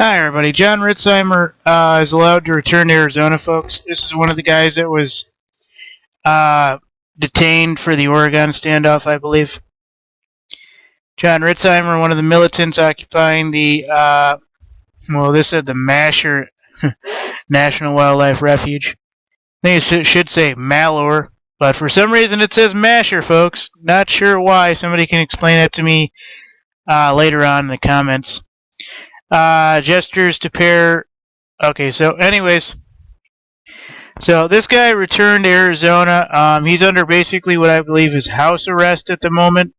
Hi everybody, John Ritzheimer is allowed to return to Arizona, folks. This is one of the guys that was detained for the Oregon standoff, I believe. John Ritzheimer, one of the militants occupying the, this said the Malheur National Wildlife Refuge. I think it should say Malheur, but for some reason it says Malheur, folks. Not sure why. Somebody can explain that to me later on in the comments. Gestures to pair. Okay, so anyways, so this guy returned to Arizona. He's under basically what I believe is house arrest at the moment.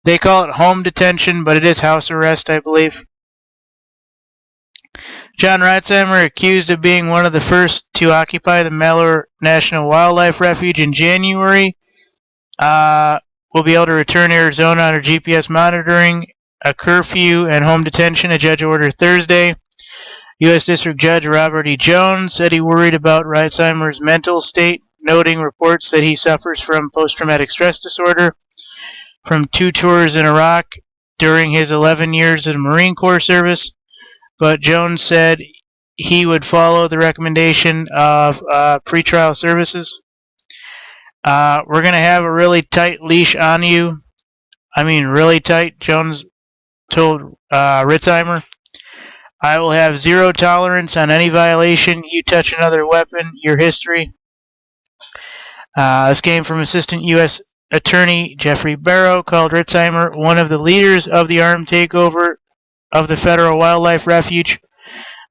They call it home detention, but it is house arrest, I believe. John Ritzheimer, accused of being one of the first to occupy the Malheur National Wildlife Refuge in January, will be able to return to Arizona under GPS monitoring, a curfew, and home detention. A judge ordered Thursday. U.S. District Judge Robert E. Jones said he worried about Ritzheimer's mental state, noting reports that he suffers from post-traumatic stress disorder from 2 tours in Iraq during his 11 years of Marine Corps service. But Jones said he would follow the recommendation of pretrial services. We're going to have a really tight leash on you. I mean, really tight, Jones told Ritzheimer. I will have zero tolerance on any violation. You touch another weapon, your history. This came from Assistant U.S. Attorney Jeffrey Barrow, called Ritzheimer one of the leaders of the armed takeover of the Federal Wildlife Refuge.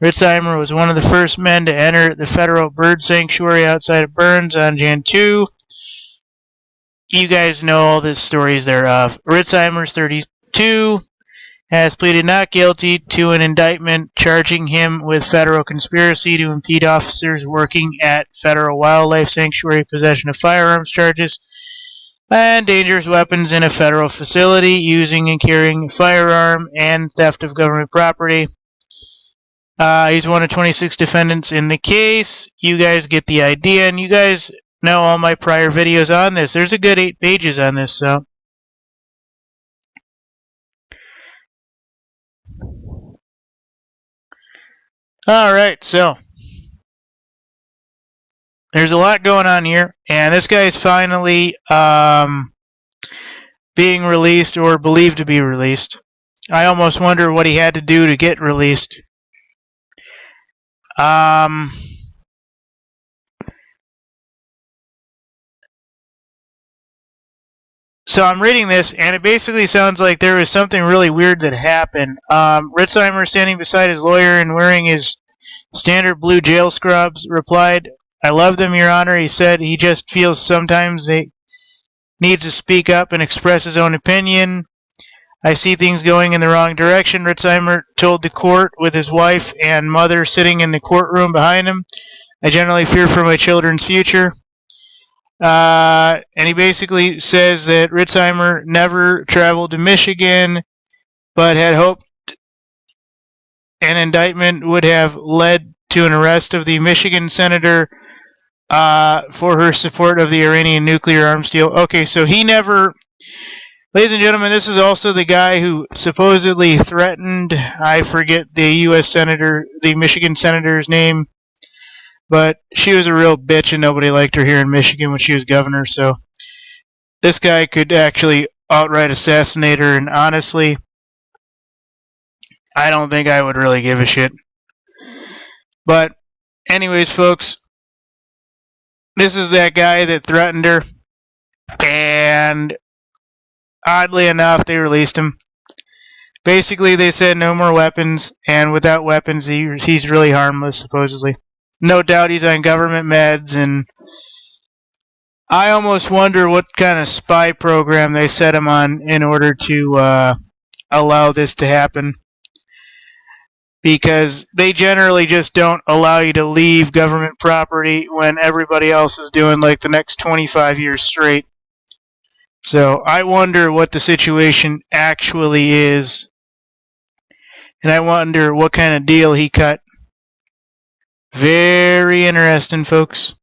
Ritzheimer was one of the first men to enter the federal bird sanctuary outside of Burns on Jan 2. You guys know all the stories thereof. Ritzheimer's 32. Has pleaded not guilty to an indictment charging him with federal conspiracy to impede officers working at Federal Wildlife Sanctuary, possession of firearms charges, and dangerous weapons in a federal facility, using and carrying a firearm, and theft of government property. He's one of 26 defendants in the case. You guys get the idea, and you guys know all my prior videos on this. There's a good 8 pages on this, so... Alright, so there's a lot going on here, and this guy is finally being released, or believed to be released. I almost wonder what he had to do to get released. So I'm reading this, and it basically sounds like there was something really weird that happened. Ritzheimer, standing beside his lawyer and wearing his standard blue jail scrubs, replied, "I love them, Your Honor," he said. He just feels sometimes he needs to speak up and express his own opinion. I see things going in the wrong direction, Ritzheimer told the court, with his wife and mother sitting in the courtroom behind him. I generally fear for my children's future. And he basically says that Ritzheimer never traveled to Michigan, but had hoped an indictment would have led to an arrest of the Michigan senator for her support of the Iranian nuclear arms deal. Okay, so he never... Ladies and gentlemen, this is also the guy who supposedly threatened, I forget the U.S. senator, the Michigan senator's name, but she was a real bitch and nobody liked her here in Michigan when she was governor, so this guy could actually outright assassinate her, and honestly, I don't think I would really give a shit. But anyways, folks, this is that guy that threatened her, and oddly enough, they released him. Basically, they said no more weapons, and without weapons, he's really harmless, supposedly. No doubt he's on government meds, and I almost wonder what kind of spy program they set him on in order to allow this to happen. Because they generally just don't allow you to leave government property when everybody else is doing like the next 25 years straight. So I wonder what the situation actually is. And I wonder what kind of deal he cut. Very interesting, folks.